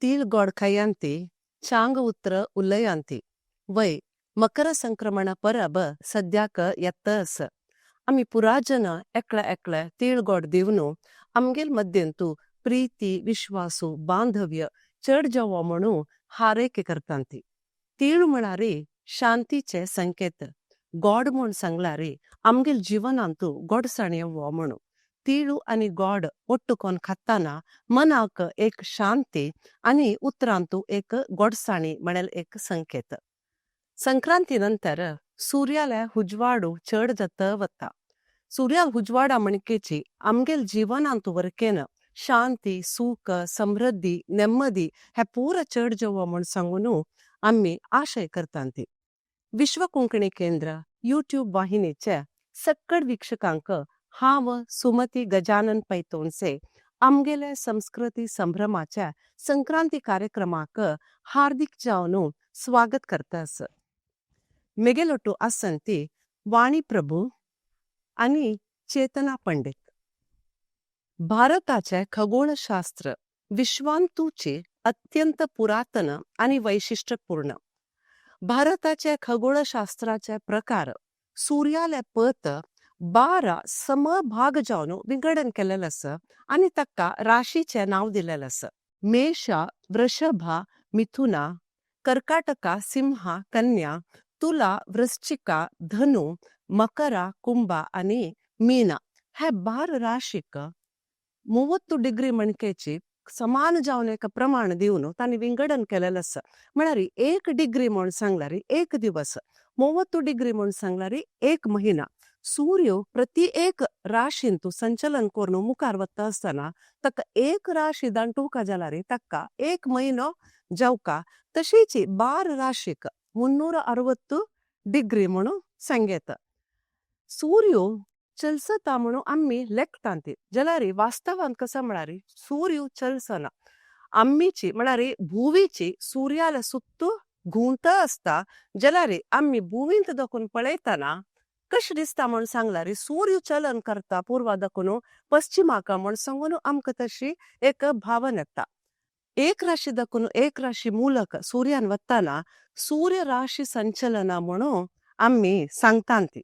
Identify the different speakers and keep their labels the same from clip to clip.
Speaker 1: तीळ गोड खायांती चांग उत्र उलयांती वै मकर संक्रमण परब सद्याक येतस आम्ही पुराजन एकल्या एकल्या तीळ गोड दिवनू आमगेल मध्यंतू प्रीती विश्वासू बांधव्य चढ जावो म्हणू हारैके करतांती. तीळ म्हळारी शांतीचे संकेत. गोड म्हूण सांगलारी आमगेल जिवनांतू गोडसाण येवो म्हणू. तीळू आणि गोड ಒಟ್ಟುಕೊಂಡು खाताना मनाक एक शांती आणि उतरांतू एक गोडसाणी म्हणेल एक संकेत. संक्रांती नंतर सूर्याला हुजवाडू चढ जात वता. सूर्या हुजवाडा म्हणकेची आमगेल जिवनांतू वरकेन शांती सुख समृद्धी नेಮ್ಮदी हे पूर चढ जावो म्हण सांगून आम्ही आशय करतांती. विश्व कोंकणी केंद्र यूट्यूब वाहिनीचे सक्कड वीक्षकांक हांव सुमती गजानन पैतोणसे आमगेले संस्कृती संभ्रमाच्या संक्रांती कार्यक्रमाक हार्दिक जावन स्वागत करतास. मेगेलोटू आसंती वाणी प्रभू आणि चेतना पंडित. भारताचे खगोलशास्त्र विश्वांतूचे अत्यंत पुरातन आणि वैशिष्ट्यपूर्ण. भारताचे खगोलशास्त्राचे प्रकार सूर्याले पत 12 समभाग जावन विंगडन केलेलं आसा आणि ताका राशीचे नाव दिलेलं आसा. मेष वृषभ मिथुना कर्काटका सिंह कन्या तुला वृश्चिका धनु मकर कुंभ आणि मीना हे 12 राशीक 30 डिग्री मणकेची समान जावन एक प्रमाण दिवन तांणी विंगडन केलेलं आसा. म्हळ्यार 1 डिग्री म्हण सांगल्यार 1 दिवस, 30 डिग्री म्हण सांगल्यार 1 महिना. सूर्य प्रति एक राशींतू संचलन करून मुखार वता आसतना ताका एक राशी दांटूका जाल्यार ताका 1 म्हयनो जावका. तशीच 12 राशीक 360 डिग्री म्हणून सांगेत. सूर्य चलसता म्हणून आम्ही लेखतांती जाल्यार वास्तवांत कसं म्हळ्यार सूर्य चलसना. आम्मीची म्हळ्यार भुवीची सूर्याला सुत्तू घुंवत असता जाल्यार आम्ही भुवींत दाखून पळयतना कशें दिसता म्हण सांगल्यार सूर्य चलन करता पूर्वा दाखून पश्चिमाका म्हण सांगून आमकां तशी एक भावना येता. एक राशी दाखून एक राशी मूलक सूर्यान वताना सूर्य राशी संचलना म्हणून आम्ही सांगतांती.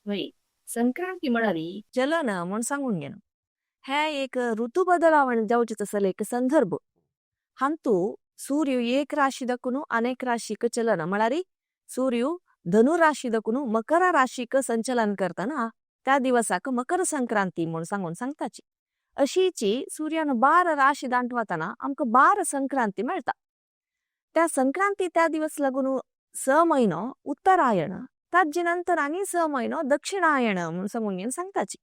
Speaker 2: वय संक्रांती म्हणारी चलन म्हण सांगून घेणं हे एक ऋतू बदलावण जावचे तसले एक संदर्भ. हांतू सूर्य एक राशी दाखून अनेक राशीक चलन म्हळारी सूर्य धनु राशी दाखून मकर राशीक संचलन करताना त्या दिवसाक मकर संक्रांती म्हण सांगून सांगताची. अशीची सूर्यान 12 राशी दांटवताना आमकां 12 संक्रांती मेळता. त्या संक्रांती त्या दिवस लागून 6 म्हयनो उत्तरायण ताजे नंतर आनी 6 म्हयनो दक्षिणायण म्हण सांगून सांगताची.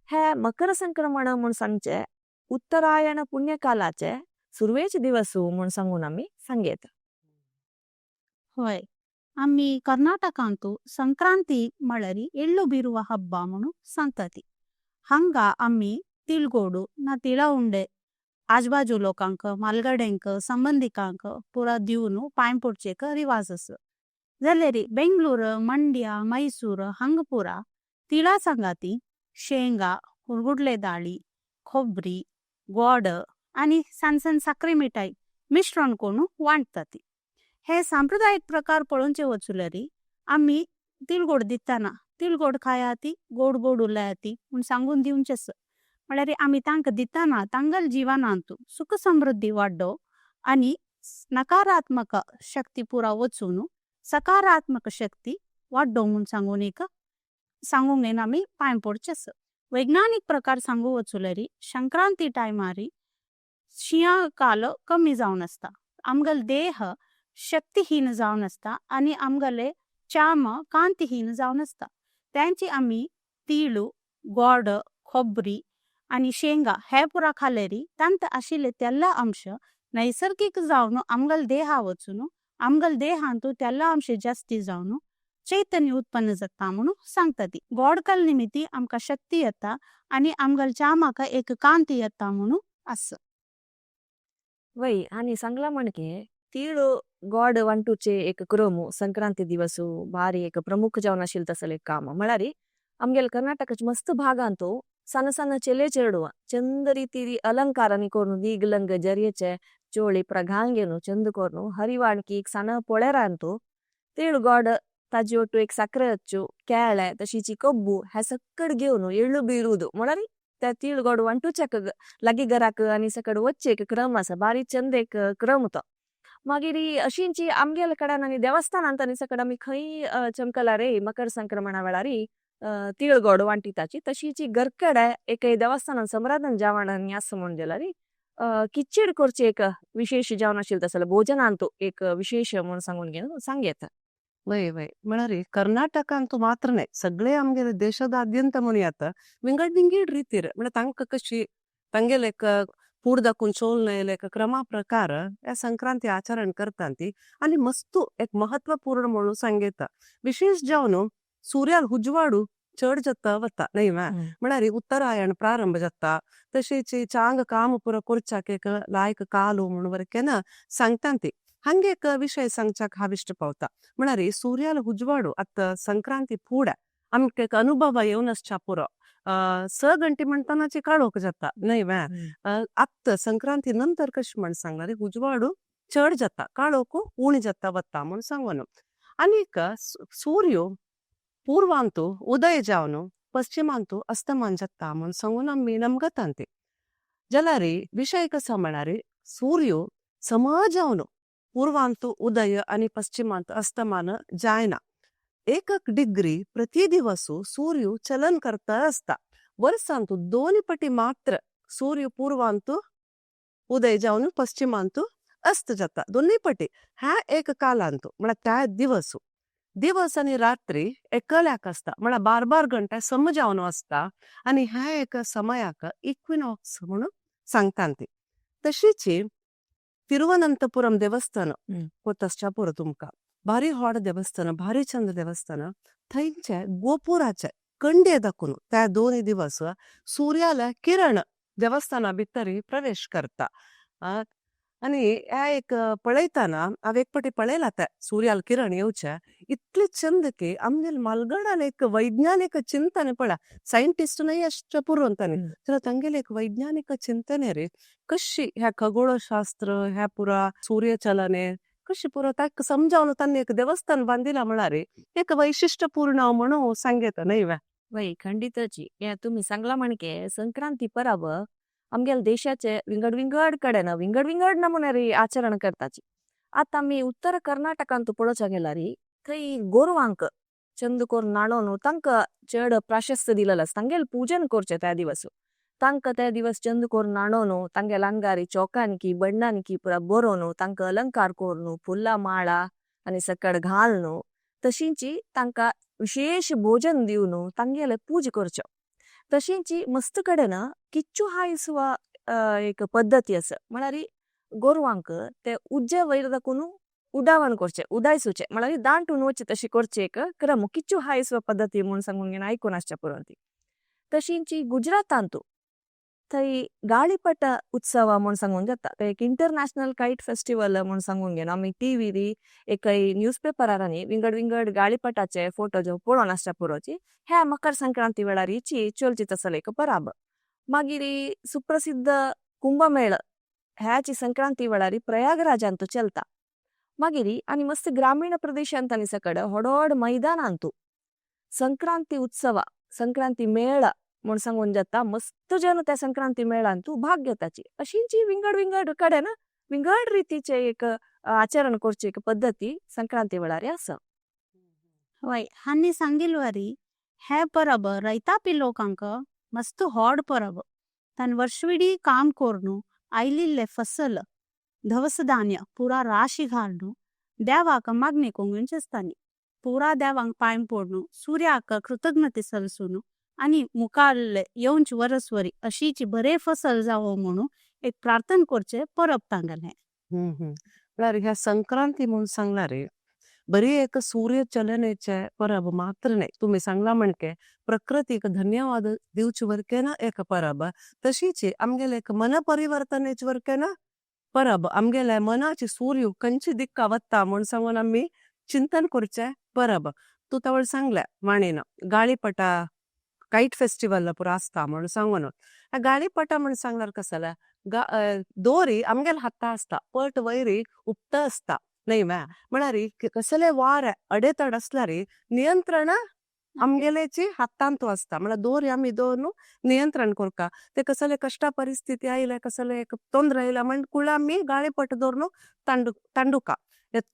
Speaker 2: हे मकर संक्रमण म्हण सांगचे उत्तरायण पुण्यकालाचे सुरवेचे दिवस म्हण सांगून आम्ही सांगेत.
Speaker 3: होय, आम्ही कर्नाटकांतू संक्रांती म्हळ्यारी एಳ್ಳು ಬಿರುವ ಹಬ್ಬ म्हणून सांगताती. हांगा आम्ही तिळगोडू ना तिळा उंडे आजबाजू लोकांक मालगड्यांक संबंधिकांक पुरा दिवन पांय पडचेक रिवाज आसा. जाल्यार बेंगळूर मंड्या मैसूर हांगा पुरा तिळा सांगाती शेंगा हुरगुडले दाळी खोबरी गोड आणि सण साखरे मिठाई मिश्रण करून वांटताती. हे सांप्रदायिक प्रकार पळोवचे वचुल्यारी आम्ही तिळगोड दिताना तिळगोड खायाती गोड गोड उलयाती म्हूण सांगून दिवचेस. म्हळ्यार आम्ही तांकां दिताना तांगल जिवनांतू सुख समृद्धी वाडो आणि नकारात्मक शक्ती पुरा वचून सकारात्मक शक्ती वाडो म्हूण सांगून एक सांगूंक घेवन आम्ही पांय पडचेस. वैज्ञानिक प्रकार सांगू वचुल्यारी संक्रांती टायमारी शिया काल कमी जावन आसता. आमगल देह शक्तिहीन जावन आसता आणि आमगले चाम कांतीहीन जावन आसता. त्यांची आम्ही तिळू गोड खोबरी आणि शेंगा हे पुरा खाल्लेरी तांत आशिल्ले तेल्ला अंश नैसर्गिक जावन आमगल देहा वचून आमगल देहांतू तेल्ला अंश जास्ती जावन चैतन्य उत्पन्न जाता म्हणून सांगताती. गोडकल निमित्ती आमकां शक्ती येता आणि आमगल चामाका एक कांती येता म्हणून आसा.
Speaker 2: वय आणि सांगला म्हणके तीळ गोड वांटूचे एक क्रम संक्रांती दिवस भारी एक प्रमुख जावन आशिल्लो तसले एक काम म्हळ्यार आमगेल कर्नाटकाच्या मस्त भागांतू सण सण चेले चेडवा चंद रीती अलंकारांनी करून दीग लंग जरयेचे चोळी पुरा घाल घेऊन चंद कोरनु हरिवाणकी एक सण पोळेरा अंतू तिळगोड ताजी ಒಟ್ಟು एक साखरे हच्चू केळे तशीची कब्बू ह्या सकड घेऊन एळ्ळू बिरुदु म्हळ्यार त्या तिळगोड वंटूच्याक लागी घराक आनी सकड वच्चे एक क्रम आसा बारी चंद एक क्रम तो मागीर अशींची आमगेल कडेन आनी देवस्थानांत आनी सकड आमी खंय चमकला रे मकर संक्रमणा वेळारी तिळगोड वांटिताची तशीची घरकडे एक देवस्थानान समराधन जेवण आनी आसा म्हण जाल्यार किच्चीड करची एक विशेष जेवण आशिल्लें तसलें भोजनांतू एक विशेष म्हण सांगून घेवन सांगेत
Speaker 1: वय वय म्हळ्यार कर्नाटकांतू मात्र नाही सगळे आमगे देशादाद्यंत म्हणून येता विंगड विंगड रितीर म्हळ्यार तांकां कशी तांगेले एक पूड दाखवून चोलने एक क्रमा प्रकार या संक्रांती आचरण करता ती आणि मस्तू एक महत्वपूर्ण म्हणून सांगेता विशेष जावन सूर्याल उजवाडू चड जाता वता न्हय म्हळ्यार उत्तरायण प्रारंभ जाता तशेंच चांग काम पुरो करच्याक एक लायक कालू म्हणून वरकेन सांगता ती हंगे एक विषय सांगच्याक हांव इश्ट पावता म्हळ्यार सूर्याल उजवाडू आतां संक्रांती फुडें आमकां एक अनुभव येवन आसच्या पुरो 6 गंटे म्हणटनाची काळोख जाता न्हय आत्ता संक्रांती नंतर कशें म्हण सांगल्यार उजवाडू चड जाता काळोख उणी जाता वता म्हण सांगून आनीक सूर्य पूर्वांतू उदय जावन पश्चिमांतू अस्तमान जाता म्हण सांगून आमी नमगतां ती जाल्यार विषय कसो म्हळ्यार सूर्य सम जावन पूर्वांतू उदय आणि पश्चिमांत अस्तमान जायना 1 डिग्री प्रति दिवसू सूर्य चलन करता असता वर्सांतू 2 पटी मात्र सूर्य पूर्वांतू उदय जावन पश्चिमांतू अस्त जाता 2 पटी ह्या एक कालांतू म्हळ्यार त्या दिवस आणि रात्री एकल्याक असता म्हळ्यार 12 घंटा सम जावन असता आणि ह्या एक समयाक इक्विनॉक्स म्हणून सांगता ती तशीच तिरुवनंतपुरम देवस्थान कोतसच्या पुरो तुमका भारी व्हड देवस्थान भारी चंद देवस्थान थंयचे गोपुराचे कंडे दाखून त्या 2 दिवस सूर्याला किरण देवस्थाना भितर प्रवेश करता आणि ह्या एक पळयताना हांव एक पटी पळयला त्या सूर्याल किरण येवचे इतले चंद की आमगेल मालगडाल एक वैज्ञानिक चिंतने पळा सायंटिस्ट नाही अष्ट पुरवंताने तर तांगेले एक वैज्ञानिक चिंतने रे कशी ह्या खगोळशास्त्र ह्या पुरा सूर्यचलने कशी पुरो ताका समजावन तांणी एक देवस्थान बांदिला म्हळ्यार एक वैशिष्ट्यपूर्ण म्हणून सांगेत न्हय
Speaker 2: वय खंडितची हे तुम्ही सांगला म्हणके संक्रांती परब आमगेल देशाचे विंगड विंगड कडेन विंगड विंगड नमुने आचरण करताची आता आमी उत्तर कर्नाटकांत पळोवच्या गेल्यार थंय गोरवांक चंद कोर नाळोन तांकां चड प्राशस्त दिलेलें आसता तांगेल पूजन करचें त्या दिवस तांकां त्या दिवस चंद कोर नाणोन तांगेल आंगारी चौकांकी बण्णांकी पुरा बरोवन तांकां अलंकार कोरून फुल्लां माळा आनी सकड घालून तशींची तांकां विशेष भोजन दिवन तांगेले पूज करच्यो तशींची मस्त कडेन किच्चू हायसवा एक पद्धती आसा म्हळ्यार गोरवांक ते उज्जे वयर दाखून उडावण करचे उडायसुचे म्हळ्यार दांटून वचे तशी करचे एक क्रम किच्चू हायसवा पद्धती म्हूण सांगून घेवन आयकून आसच्या पुरो ती तशींची गुजरातांतू थंय गाळीपट उत्सव म्हूण सांगून जाता ते एक इंटरनॅशनल कायट फेस्टिवल म्हूण सांगून घेवन आमी टीव्ही एक न्यूजपेपरांनी विंगड विंगड गाळीपटाचे फोटो जो पळोवन आसच्या पुरोची ह्या मकर संक्रांती वेळार हिची चलची तसले एक परब मागीर सुप्रसिद्ध कुंभमेळ ह्याची संक्रांती वेळार प्रयागराजांतू चलता मागीर आनी मस्त ग्रामीण प्रदेशांत आनी सकड व्हड मैदानांतू संक्रांती उत्सव संक्रांती मेळ म्हूण सांगून जाता मस्त जन त्या संक्रांती मेळांतू भाग घेताची अशींची विंगड विंगड कडेन विंगड रितीचे एक आचरण करची एक पद्धती संक्रांती वेळार आसा
Speaker 3: वय हांनी सांगिल्वारी हे परब रैतापी लोकांक मस्त व्हड परब तान वर्षविडी काम कोरून आयिल्ले फसल धवस धान्य पुरा राशी घालून देवाक मागणी कोंगून आसतानी पुरा देवांक पांय पडून सूर्याक कृतज्ञते सलसून आणि मुखार येवंच वरसवरी अशीची बरे फसल जावो म्हणून एक प्रार्थना करचे परब तांगेलें
Speaker 1: म्हळ्यार ह्या संक्रांती म्हणून सांगल्यार बरी एक सूर्य चलनेचे परब मात्र नाही तुम्ही सांगला म्हणके प्रकृतीक धन्यवाद दिवचे वरकेन एक परब तशीच आमगेले एक मन परिवर्तनेचे वरकेन परब आमगेले मनाची सूर्य खंयची दिक्का वत्ता म्हूण सांगून आमी चिंतन करचे परब तू तवळ सांगल्या माणेन गाळीपटा कायट फेस्टिवल पुरो आसता म्हूण सांगून गाळीपटा म्हूण सांगल्यार कसं दोरी आमगेल हाता असता पट वयरी उपत असता न्हय म्या म्हळ्यार कसले वार अडेतड असल्यार नियंत्रण आमगेलेची हातांत असता म्हळ्यार दोरी आमी दवरून नियंत्रण करता ते कसले कष्ट परिस्थिती आयले कसले एक ತೊಂದ್ರೆ आयला म्हण कुळ आमी गाळेपट दवरून तांडुका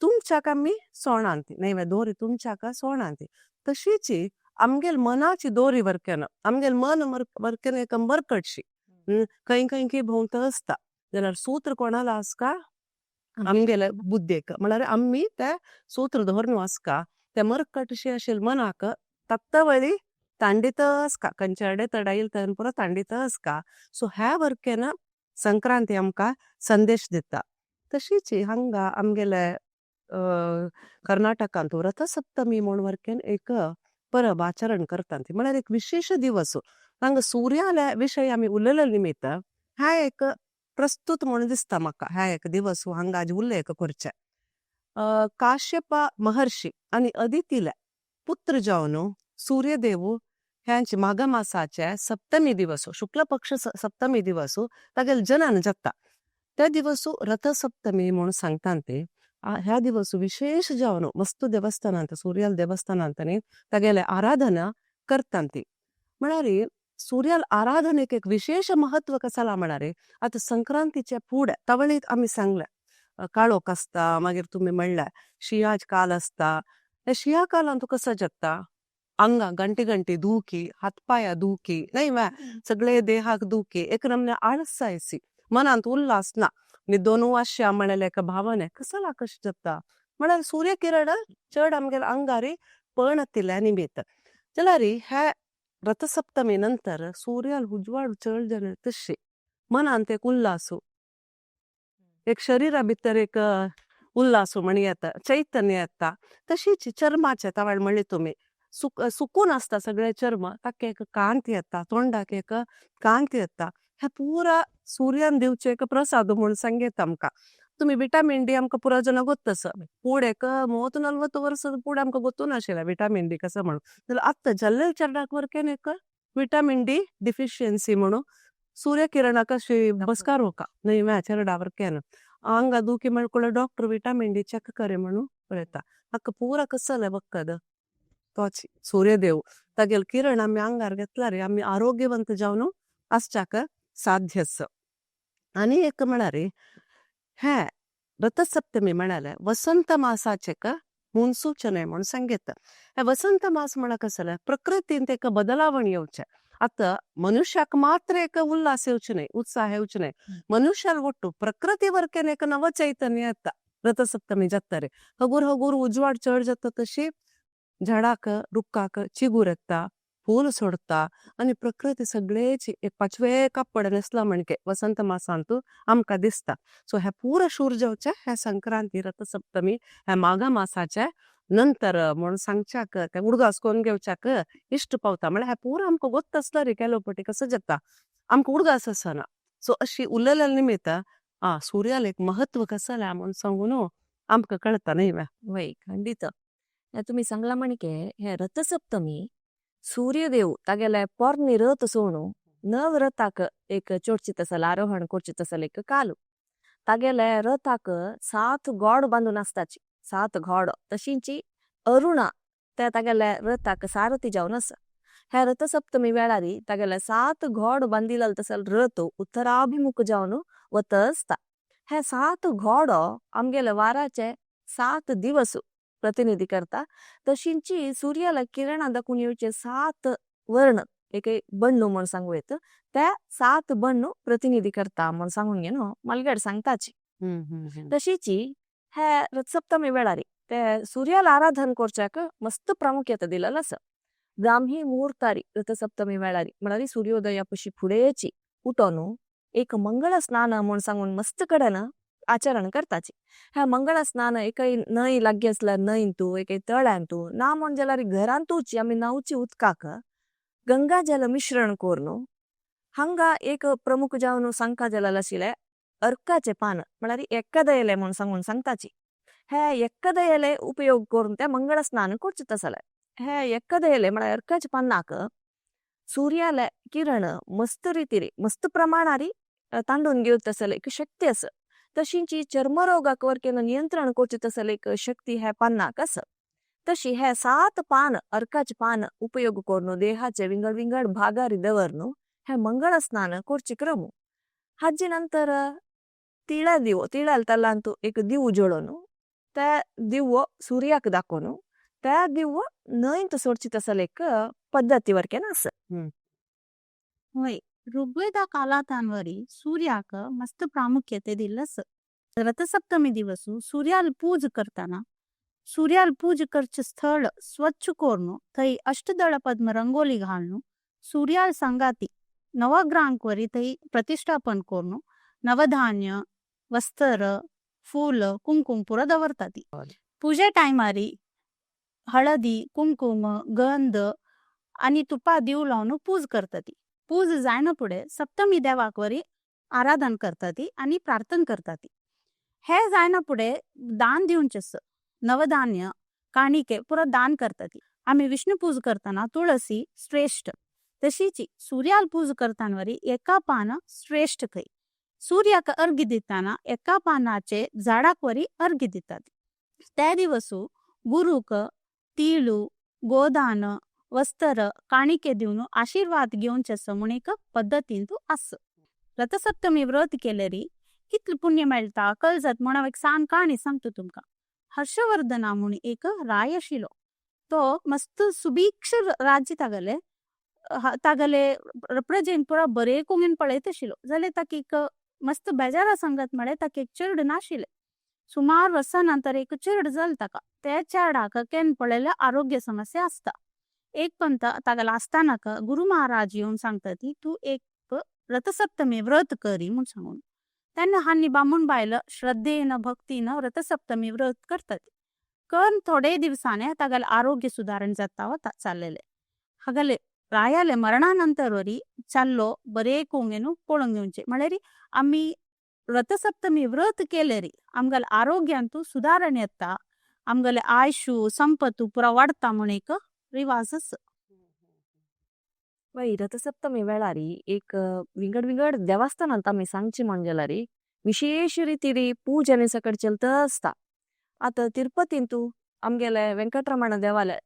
Speaker 1: तुमच्याक आमी सोणांती न्हय दोरी तुमच्याक सोणांती तशीच आमगेल मनाची दोरी वर्केन आमगेल मन वर्केन एक मरकटशी खंय खंय की भोंवत असता जाल्यार सूत्र कोणाला आसका आमगेले बुद्धेक म्हळ्यार आमी ते सूत्र धरून आसका ते मरकटशी आशिल्ले मनाक तत्तवळी तांडीत आसका खंयचे अडेतड आयिल्ले तेन्ना पुरो तांडीत आसका सो ह्या वर्केन संक्रांती आमकां संदेश दिता तशीच हांगा आमगेले कर्नाटकांत रथसप्तमी म्हूण वर्केन एक परब आचरण करतात म्हळ्यार एक विशेष दिवस हांगा सुर्याल्या विशयी आमी उलयले निमित्त ह्या एक प्रस्तुत म्हणून दिसता म्हाका ह्या एक दिवस हांगा आज उल्लेख करचे काश्यप महर्षी आनी अदितीले पुत्र जावन सूर्यदेव ह्यांचे माघ मासाचे सप्तमी दिवस शुक्ल पक्ष सप्तमी दिवस तागेले जनन जाता त्या दिवस रथसप्तमी म्हणून सांगतात ते ह्या दिवस विशेष जावन मस्त देवस्थानांत सूर्याल देवस्थानांत तागेले आराधना करतात म्हळ्यार सूर्याल आराधनेक एक विशेष महत्व कसाला म्हळ्यार आता संक्रांतीच्या फुडें तवळीत आमी सांगले काळोख असता मागीर तुम्ही म्हणले शियाच काल असता हे शिया कालांत कसं जगता अंगा गंटी गंटी दुखी हातपाया दुखी नाही वा सगळे देहाक दुखी एक नमने आळसायसी मनांत उल्हास ना दोन वाश्या म्हणले एका भावने कसला कश जगता म्हळ्यार सूर्यकिरण चड आमगेल्या अंगारी पळणतिल्या निमित्त जाल्यार हे रथसप्तमी नंतर सूर्याल उजवाड चड जाले तशी मनांत एक उल्हासू एक शरीरा भितर एक उल्हासू म्हण येता चैतन्य येता तशीच चर्माचे तवाळ म्हणले तुम्ही सुकून असता सगळे चर्म ताका एक कांत येता तोंडाक एक कांत येता हे पुरा सूर्यान दिवचे एक प्रसाद म्हणून सांगेत आमकां तुम्ही विटामिन डी आमकां पुराजना गोत्तस पूड एक 30-40 वर्ष पूड आमकां गोतू नाशिल्लें विटामिन डी कसं म्हणून जाल्यार आत्ता जल्ले चेडणाक वरकेन एक विटामिन डी डिफिशियन्सी म्हणून सूर्यकिरणाक अशी बसकार होका न्हय म्या चेडा वरकेन आंगा दुखी म्हणकुळे डॉक्टर विटामिन डी चेक करे म्हणून पळयता हाका पुरा कसले बक्कद तोच सूर्यदेव तागेल किरण आमी आंगार घेतल्यार आमी आरोग्यवंत जावन आसच्याक साध्य आसा आनी एक म्हळ्यार हे रथसप्तमी म्हणाले वसंत मासाचे मुन्सूचने म्हणून सांगेत हे वसंत मास म्हणा कसले प्रकृतींत एक बदलावण येवचे आता मनुष्याक मात्र एक उल्हास येवचे न्हय उत्साह येवचे न्हय मनुष्याल ಒಟ್ಟು प्रकृती वरकेन एक नव चैतन्य येता रथसप्तमी जाता रे हगूर हगूर उजवाड चड जाता तशी झाडाक रुखाक चिगूर येता फूल सोडता आणि प्रकृती सगळेची एक पाचवे कापड नेसला म्हणके वसंत मासांत आमकां दिसता सो हे पुरो शूर जेवचे हे संक्रांती रथसप्तमी हे माघ मासाचे नंतर म्हणून सांगच्याक ते उडगास करून घेवच्याक इष्ट पावता म्हळ्यार हे पुरो आमकां गोत्त आसला रे केलो पटी कसं जाता आमकां उडगास आसना सो अशी उलयल्या निमित्त सूर्याल एक महत्व कसले म्हणून सांगून आमकां कळता न्हय
Speaker 2: वय खंडित तुम्ही सांगला म्हणके हे रथसप्तमी सूर्यदेव तागेले पोरनी रथ सोणू नव रथाक एक चोडचितसल आरोहण कोरचितसल एक कालू तागेले रथाक 7 घोड बांधून आसताची 7 घोड तशींची अरुणा ते तागेले रथाक सारथी जावन आसा हे रथसप्तमी वेळारी तागेले 7 घोड बांदिल तसल रथ उत्तराभिमुख जावन वत असता हे 7 घोड आमगेले वाराचे 7 दिवस प्रतिनिधी करता तशींची सूर्याला किरणां दाखून येवचे 7 वर्ण एक बण्णू म्हण सांगू येत त्या 7 बण्णू प्रतिनिधी करता म्हण सांगून घे न्हू मलगड सांगताची तशीची हे रथसप्तमी वेळारी ते सूर्याला आराधन करच्याक मस्त प्रामुख्यता दिलेलं आसा ब्राह्मी मुहूर्तारी रथसप्तमी वेळारी म्हळ्यार सूर्योदया पशी फुडेची उठोन एक मंगळ स्नान म्हण सांगून मस्त कडेन आचरण करताची ह्या मंगळ स्नान एक न्हंय लागीं आसल्यार न्हंयतू एक तळ्यांतू ना म्हण जाल्यार घरांतूच आमी न्हांवची उदकाक गंगा जल मिश्रण करून हांगा एक प्रमुख जावन सांगता जल आशिल्ले अर्काचे पान म्हळ्यार एकादयले म्हण सांगून सांगताची हे एकादयले उपयोग करून ते मंगळ स्नान करचे आसले हे एकादयले म्हळ्यार अर्काचे पानाक सूर्याले किरण मस्त रितीरी मस्त प्रमाणारी तांडून घेऊ तसले एक शक्ती अस तशींची चर्मरोगाक वर केलं नियंत्रण करची तसले एक शक्ती ह्या पानाक अस तशी हे 7 पान अर्काचे पान उपयोग करून देहाचे विंगड विंगड भागारी दवरनु हे मंगळ स्नान करची क्रम हाजी नंतर तिळा दिवो तिळाल तल्लांतू एक दिवो जोडोनु त्या दिवो सूर्याक दाखवनु त्या दिवो नयंत सोडची तसले एक पद्धती वरकेन अस
Speaker 3: होय ಋಗ್ವೇದ ಕಾಲಾತಾನ್ವರಿ ಸೂರ್ಯಾಕ ಮಸ್ತ್ ಪ್ರಾಮುಖ್ಯತೆ ದಿಲ್ಲಸ್ ರಥಸಪ್ತಮಿ ದಿವಸು सूर्याल पूज करताना सूर्याल पूज करचे स्थळ स्वच्छ कोरणू थई अष्टदळ पद्म रंगोली घालणू सूर्याल संगाती नवग्रहांकवरी थई प्रतिष्ठापन कोरणू नवधान्य वस्त्र फूल कुंकुम पुरा दवरताती पूजे टायमारी हळदी कुंकुम गंध आणि तुपा दिव लावून पूज करताती पूज जायना पुढे सप्तमी देवाकवरी आराधन करताती आणि प्रार्थना करताती हे जायना पुढे दान दिवचेस नवधान्य काणिके पुरा दान करताती आम्ही विष्णू पूज करताना तुळसी श्रेष्ठ तशीची सूर्याल पूज करतानवरी एका पान श्रेष्ठ थई सूर्याक अर्घ्य दिताना एका पानाचे झाडाकवरी अर्घ्य दितात त्या दिवसू गुरुक तीळू गोदान वस्त्र काणिके दिवनु आशीर्वाद घेऊनचे म्हणून एक पद्धतीन तू अस रथसप्तमी व्रत केलेरी कितलं पुण्य मेळता कळजत म्हणून एक सान कहाणी सांगतो तुमका हर्षवर्धना म्हणून एक राय आशिलो तो मस्त सुभिक्ष राज्य तागले प्रजेन पुरा बरे कोंगेन पळयत आशिलो जाल्यार ताका एक मस्त बेजारा संगत म्हळे ताका एक चेडूं नाशिले सुमार वर्सां नंतर एक चेड जाल ताका त्या चेडाक केन पळयल्या आरोग्य समस्या असता एक पंत तागला आसतानाक गुरु महाराज येऊन सांगता तू एक रथसप्तमी व्रत करी म्हणून सांगून त्यांना हानी बामून बायल श्रद्धेन भक्तीन रथसप्तमी व्रत करतात कन थोडे दिवसाने तागला आरोग्य सुधारण जाता होता चाललेले हागले रायाले मरणानंतरवरी चाललो बरे कोंगेनु पळोवंक घेवचे म्हळ्यार आम्ही रथसप्तमी व्रत केलेरी आमगल आरोग्यांतू सुधारण येता आमगले आयुष्य संपत्तू पुरा वाढता म्हणून एक रिवाज अस
Speaker 2: वय रथसप्तमी वेळारी एक विंगड विंगड देवस्थानांत आम्ही सांगची म्हणजेलारी विशेष रितीरी पूजने सकट चलत असता आता तिरुपतींतू आमगेले वेंकटरमण देवाले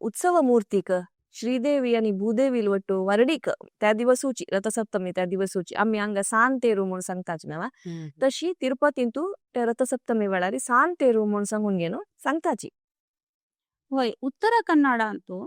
Speaker 2: उत्सव मूर्तीक श्रीदेवी आणि भूदेवी ಒಟ್ಟು वरडीक त्या दिवसूची रथसप्तमी त्या दिवसूची आम्ही हांग सांतेरू म्हणून सांगताच नवा तशी तिरुपतींतू त्या रथसप्तमी वेळारी सांतेरू म्हणून सांगून घेनो सांगताची
Speaker 3: होय उत्तर कन्नड ಅಂತೂ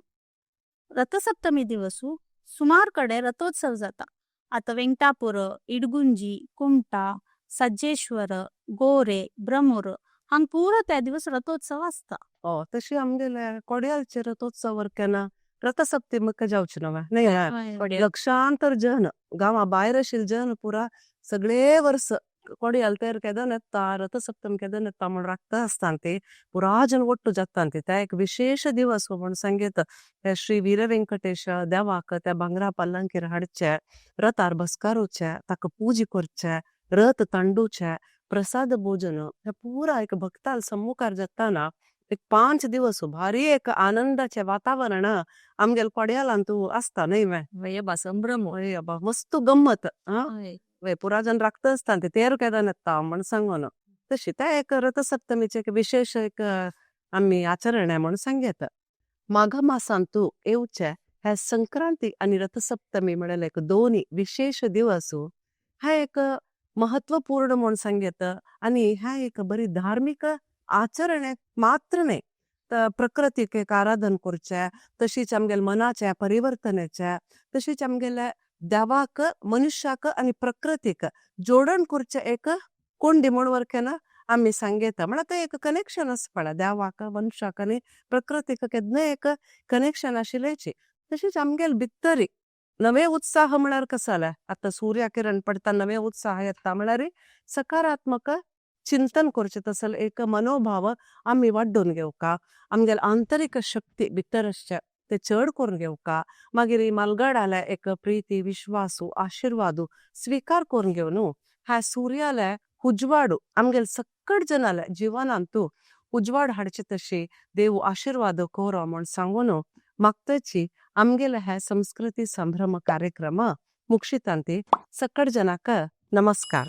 Speaker 3: रथसप्तमी दिवसू सुमार कडे रथोत्सव जाता आता वेंकटापुर इडगुंजी कुमटा सज्जेश्वर गोरे ब्रह्मूर हांग पुरो त्या दिवस रथोत्सव असता
Speaker 1: तशी आमगेले कोड्यालचे रथोत्सव वरकेना रथसप्तमीक जावचे नवा नाही लक्षांतर जन गावा बाहेर आशिल्ले जन पुरा सगळे वर्स कोड्याल तेर केदन येता रथसप्तमी केदन येता म्हणून राखता आसता ते पुरा जन ಒಟ್ಟು जाता त्या एक विशेष दिवस म्हणून सांगेत त्या श्री वीर व्यंकटेश देवाक त्या भांगरा पल्लंकीर हाडचे रथार बसकारूचे ताका पूजी करचे रथ तांडूचे प्रसाद भोजन हे पुरा एक भक्ताल सम्मुखार जाताना एक 5 दिवस भारी एक आनंदाचे वातावरण आमगेल कोड्यालांतू आसता न्हय
Speaker 2: वय बा संभ्रम
Speaker 1: वय अबा मस्त गम्मत वय पुरा जन राखता आसता ते तेर केदन येता म्हणून सांगून तशी त्या एक रथसप्तमीचे एक विशेष एक आम्ही आचरण आहे म्हणून सांगेत माघ मासांतू येवचे हे संक्रांती आणि रथसप्तमी म्हणल्यार एक दोन्ही विशेष दिवस हा एक महत्वपूर्ण म्हणून सांगेत आणि ह्या एक बरी धार्मिक आचरण मात्र नाही तर प्रकृतीक एक आराधन करचे तशीच आमगेल मनाचे परिवर्तनाचे तशीच आमगेले देवाक मनुष्याक आणि प्रकृतीक जोडण करचे एक कोंडी म्हणून वरकेना आम्ही सांगेता म्हणल्यार ते एक कनेक्शन आसपा देवाक मनुष्याक आणि प्रकृतीक केन्ना एक कनेक्शन आशिल्लेची तशीच आमगेल भितरी नवे उत्साह म्हळ्यार कसं जालें आता सूर्य किरण पडता नवे उत्साह येता म्हळ्यार सकारात्मक चिंतन करचे तसले एक मनोभाव आम्ही वाढून घेवका आमगेल आंतरिक शक्ती भितर आसचे ते चड करून घेवका मागीर मालगडाले एक प्रीती विश्वासू आशीर्वादू स्वीकार करून घेवन ह्या सूर्याले उजवाडू आमगेल सकट जनाले जिवनांतू उजवाड हाडचे तशी देव आशीर्वाद करो म्हण सांगून मागताची आमगेले हे संस्कृती संभ्रम कार्यक्रम ಮುಕ್ಷಿತಂತೆ ಸಕ್ಕಡ್ ಜನಕ ನಮಸ್ಕಾರ.